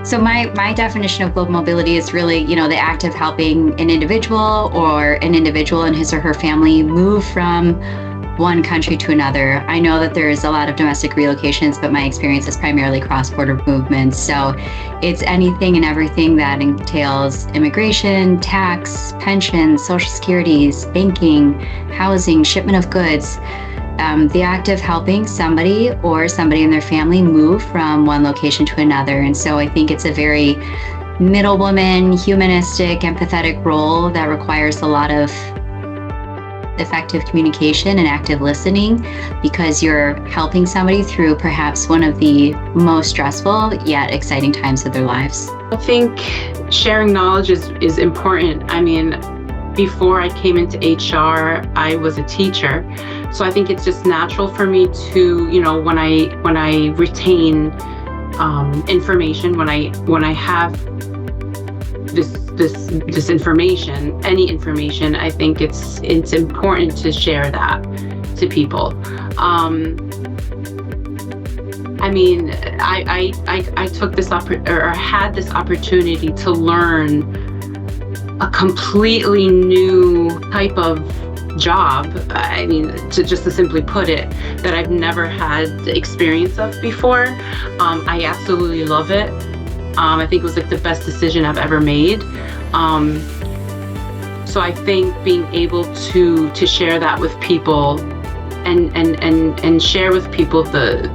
So my definition of global mobility is really, the act of helping an individual or an individual and his or her family move from one country to another. I know that there's a lot of domestic relocations, but my experience is primarily cross-border movements. So it's anything and everything that entails immigration, tax, pensions, social securities, banking, housing, shipment of goods. The act of helping somebody or somebody in their family move from one location to another. And so I think it's a very middle woman, humanistic, empathetic role that requires a lot of effective communication and active listening, because you're helping somebody through perhaps one of the most stressful yet exciting times of their lives. I think sharing knowledge is important. I mean, before I came into HR, I was a teacher. So I think it's just natural for me to, when I retain information, when I have this information, any information, I think it's important to share that to people. I took this had this opportunity to learn a completely new type of job. To simply put it, that I've never had the experience of before. I absolutely love it. I think it was like the best decision I've ever made. So I think being able to share that with people and share with people the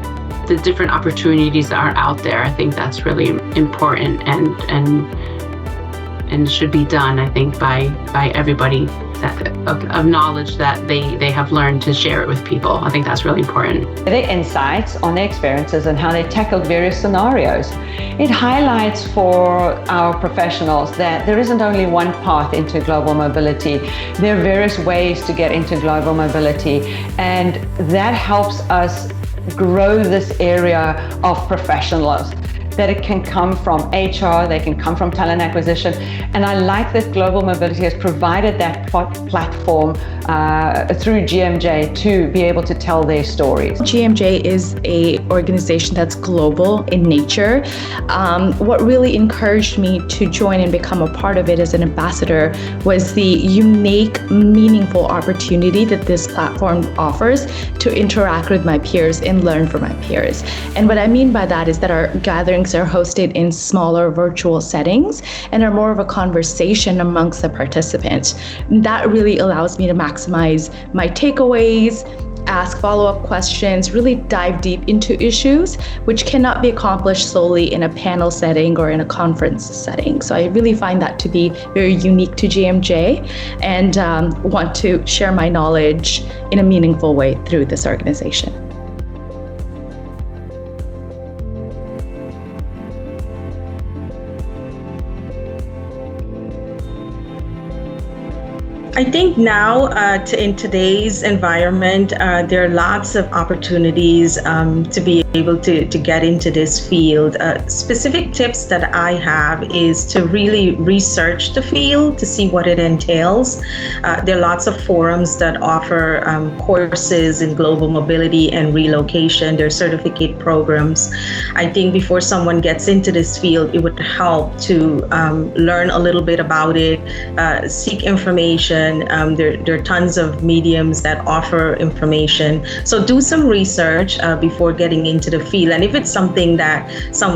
different opportunities that are out there, I think that's really important and should be done, I think, by everybody of knowledge that they have learned to share it with people. I think that's really important. Their insights on their experiences and how they tackled various scenarios. It highlights for our professionals that there isn't only one path into global mobility. There are various ways to get into global mobility, and that helps us grow this area of professionals. That it can come from HR, they can come from talent acquisition. And I like that Global Mobility has provided that platform through GMJ to be able to tell their stories. GMJ is an organization that's global in nature. What really encouraged me to join and become a part of it as an ambassador was the unique, meaningful opportunity that this platform offers to interact with my peers and learn from my peers. And what I mean by that is that our gatherings are hosted in smaller virtual settings and are more of a conversation amongst the participants. That really allows me to maximize my takeaways, ask follow-up questions, really dive deep into issues, which cannot be accomplished solely in a panel setting or in a conference setting. So I really find that to be very unique to GMJ and want to share my knowledge in a meaningful way through this organization. I think now, in today's environment, there are lots of opportunities to be able to get into this field. Specific tips that I have is to really research the field to see what it entails. There are lots of forums that offer courses in global mobility and relocation. There are certificate programs. I think before someone gets into this field, it would help to learn a little bit about it, seek information. There are tons of mediums that offer information. So do some research before getting into the field. And if it's something that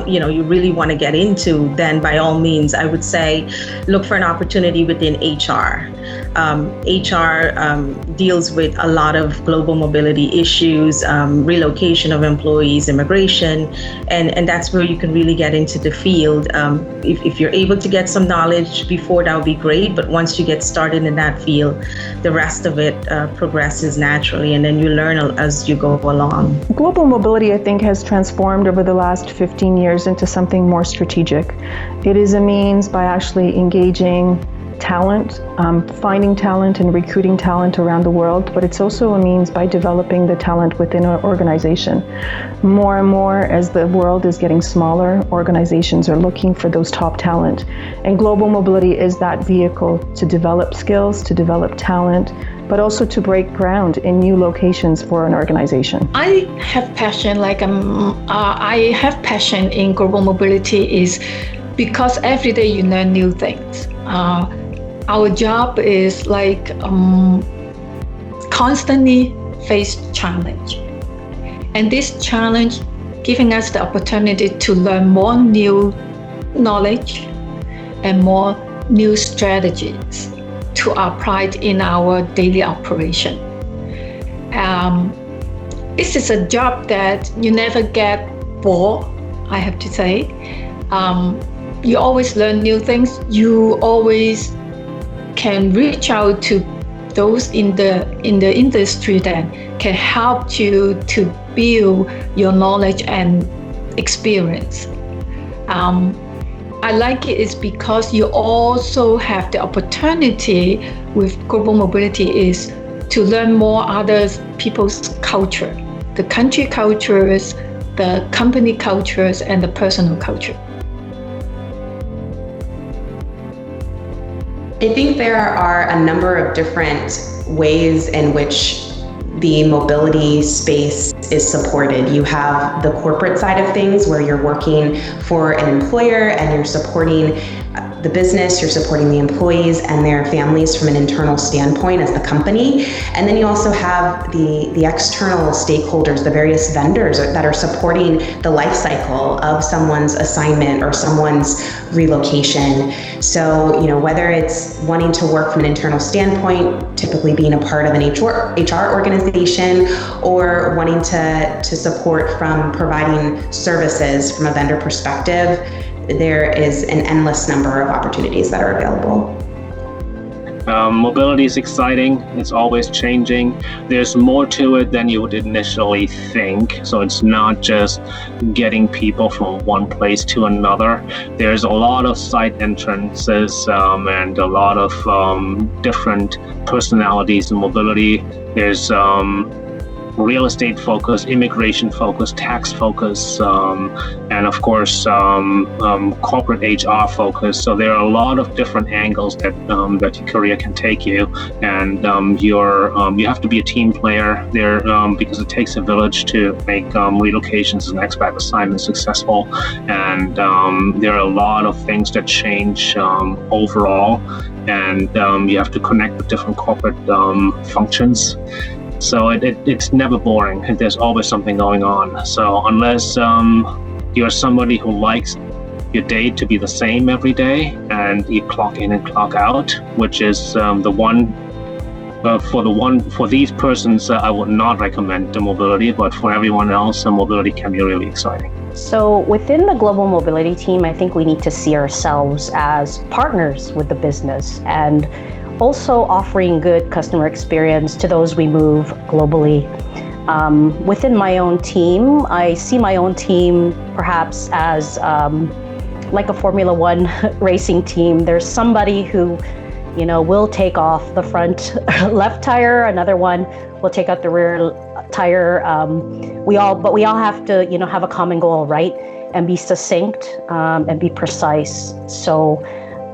you really want to get into, then by all means, I would say look for an opportunity within HR. HR deals with a lot of global mobility issues, relocation of employees, immigration, and that's where you can really get into the field. If you're able to get some knowledge before, that would be great. But once you get started in that field, the rest of it progresses naturally, and then you learn as you go along. Global mobility, I think, has transformed over the last 15 years into something more strategic. It is a means by actually engaging talent, finding talent and recruiting talent around the world, but it's also a means by developing the talent within an organization. More and more, as the world is getting smaller, organizations are looking for those top talent. And global mobility is that vehicle to develop skills, to develop talent, but also to break ground in new locations for an organization? I have passion, I have passion in global mobility is because every day you learn new things. Our job is constantly face challenge. And this challenge giving us the opportunity to learn more new knowledge and more new strategies to apply in our daily operation. This is a job that you never get bored, I have to say. You always learn new things. You always can reach out to those in the industry that can help you to build your knowledge and experience. I like it is because you also have the opportunity with global mobility is to learn more other people's culture, the country cultures, the company cultures, and the personal culture. I think there are a number of different ways in which the mobility space is supported. You have the corporate side of things where you're working for an employer and you're supporting the business, you're supporting the employees and their families from an internal standpoint as the company. And then you also have the external stakeholders, the various vendors that are supporting the life cycle of someone's assignment or someone's relocation. So, whether it's wanting to work from an internal standpoint, typically being a part of an HR organization, or wanting to support from providing services from a vendor perspective, there is an endless number of opportunities that are available. Mobility is exciting. It's always changing. There's more to it than you would initially think. So it's not just getting people from one place to another. There's a lot of side entrances and a lot of different personalities in mobility. There's real estate focus, immigration focus, tax focus, and of course corporate HR focus. So there are a lot of different angles that your career can take you, and you have to be a team player there because it takes a village to make relocations and expat assignments successful. And there are a lot of things that change overall, and you have to connect with different corporate functions. So it's never boring. There's always something going on. So unless you're somebody who likes your day to be the same every day and you clock in and clock out, which is for these persons, I would not recommend the mobility, but for everyone else, mobility can be really exciting. So within the global mobility team, I think we need to see ourselves as partners with the business and also offering good customer experience to those we move globally. Within my own team, I see my own team perhaps as like a Formula One racing team. There's somebody who, will take off the front left tire, another one will take out the rear tire. We all have to, have a common goal, right? And be succinct and be precise.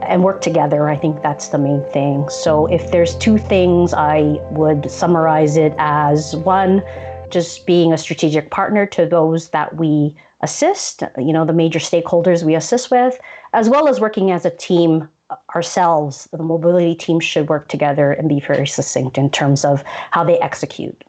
And work together. I think that's the main thing. So if there's two things, I would summarize it as one, just being a strategic partner to those that we assist, the major stakeholders we assist with, as well as working as a team ourselves. The mobility team should work together and be very succinct in terms of how they execute.